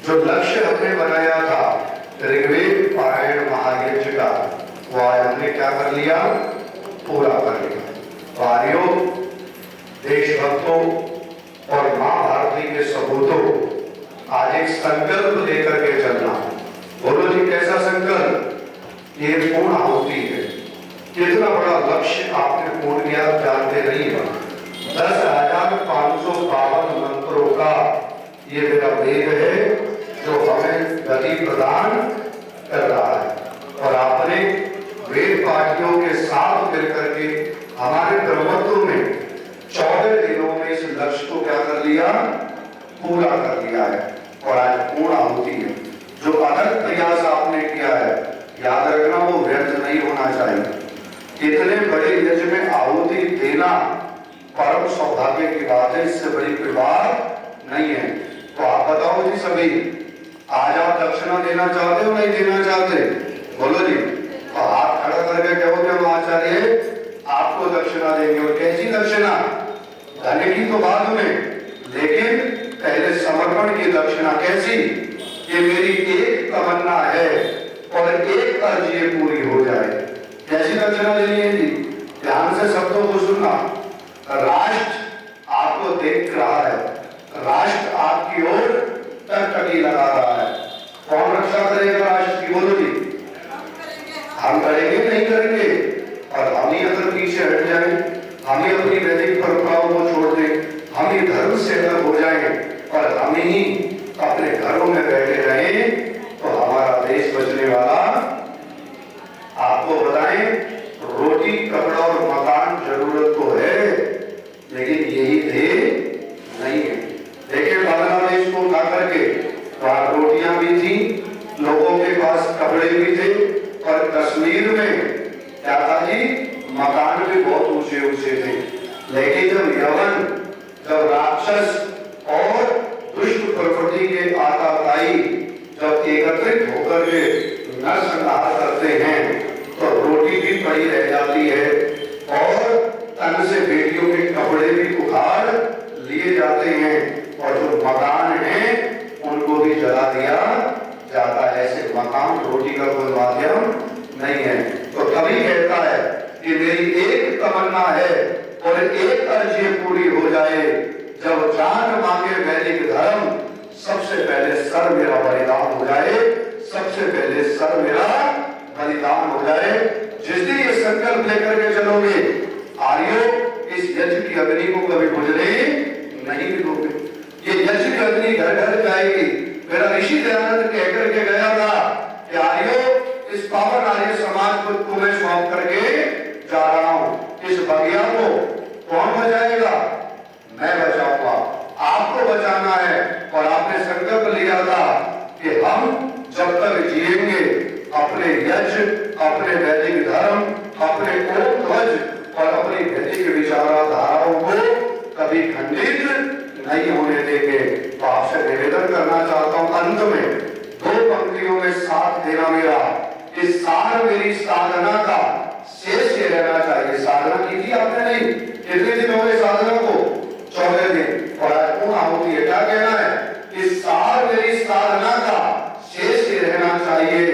जो लक्ष्य हमने बनाया था ऋग्वेद पारायण महायज्ञ का, वो आज हमने क्या कर लिया, पूरा कर लिया। वारियों, देशभक्तों और मां भारती के सपूतों, आज एक संकल्प लेकर के चलना। बोलो जी, कैसा संकल्प? ये पूर्ण आहुति है। कितना बड़ा लक्ष्य आपने पूर्ण किया जानते नहीं हो। 10,552 मंत्रों का ये मेरा वेद है जो हमें गति प्रदान कर रहा है। और आपने वेद पाठियों के साथ मिलकर के हमारे ब्रह्मत्व में 14 दिनों में इस लक्ष्य को क्या कर लिया, पूरा कर लिया है। और आज पूर्ण आहुति है। जो अनंत प्रयास आपने किया है, याद रखना वो व्यर्थ नहीं होना चाहिए। इतने बड़े यज्ञ में आहुति देना परम सौभाग्य की बात है, इससे बड़ी कोई बात नहीं है। तो आप बताओ जी सभी, आज आप दक्षिणा देना चाहते हो नहीं देना चाहते? बोलो जी। तो हाथ खड़ा करके कहो कि हम आचार्य आपको दक्षिणा देंगे। और कैसी दक्षिणा? धन की तो बाद में, लेकिन पहले समर्पण की दक्षिणा। कैसी? ये मेरी एक तमन्ना है और एक अर्ज ये पूरी हो जाए। कैसी दक्षिणा देनी है जी? ध्यान से शब्दों को सुनना। राष्ट्र आपको देख रहा है, राष्ट्र आपकी ओर टकटकी लगा रहा है। कौन रक्षा करेगा राष्ट्र की? बोलो जी। हम करेंगे नहीं करेंगे? और हम ही अगर पीछे हट जाए, हम ही अपनी वैदिक परंपराओं को छोड़ दें, हम ही धर्म से अलग हो जाए और हम ही अपने घरों में बैठे रहे, तो हमारा देश बचने वाला। आपको बताएं, रोटी कपड़ा और मकान जरूरत तो है, लेकिन यही थे नहीं है। देखिए बांग्लादेश को उठा करके, वहां रोटियां भी थी, लोगों के पास कपड़े भी थे, और कश्मीर में क्या था जी, मकान भी बहुत ऊंचे ऊंचे थे। लेकिन जब यवन, जब राक्षस और दुष्ट प्रकृति के आताताई जब एकत्रित होकर के नरसंहार करते हैं, तो रोटी भी पड़ी रह जाती है और तन से बेटियों के कपड़े भी उखाड़ लिए जाते हैं, और जो मकान हैं उनको भी जला दिया जाता है। ऐसे मकान रोटी का कोई माध्यम नहीं है। तो कभी कहता है कि मेरी एक तमन्ना है और एक अर्ज ये पूरी हो जाए, जब जान मांगे वैदिक धर्म, सबसे पहले सर मेरा बलिदान हो जाए, सबसे पहले सर मेरा बलिदान हो जाए। जिस दिन ये संकल्प लेकर के चलोगे, आर्यों, इस यज्ञ की अग्नि को कभी बुझने नहीं दोगे। ये यज्ञ की अग्नि घर घर जाएगी। मेरा ऋषि दयानंद कहकर के गया था कि आर्यों, इस पावन आर्य समाज को तुम्हें सौंप करके जा रहा हूं। इस बगिया को कौन बचाएगा? मैं बचाऊंगा। आपको बचाना है। और आपने संकल्प लिया था कि हम जब तक जिएंगे अपने यज्ञ, अपने वैदिक धर्म, अपने ओम ध्वज और अपनी वैदिक विचारधाराओं को कभी खंडित नहीं होने देंगे। तो आपसे निवेदन करना चाहता हूं, अंत में 2 पंक्तियों में साथ देना मेरा। इस सार मेरी साधना का शेष ये रहना चाहिए। साधना की थी आपने नहीं? कितने दिन हो गए साधना को? 14 दिन। और आज पूर्ण आहुति है। क्या कहना है? इस सार मेरी साधना का शेष ये रहना चाहिए,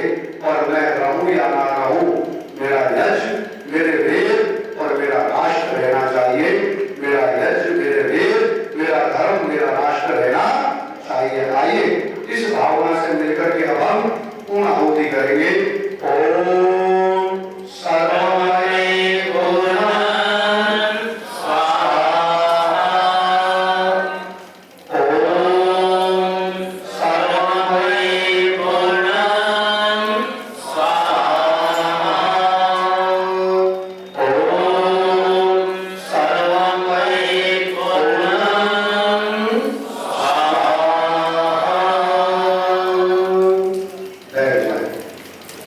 और मैं रहूं या ना रहूं, मेरा यज्ञ, मेरे वेद और मेरा राष्ट्र रहना चाहिए। मेरा यज्ञ, मेरे वेद, मेरा धर्म, मेरा राष्ट्र रहना चाहिए। आइए इस भावना से मिलकर के अब हम पूर्ण आहुति करेंगे।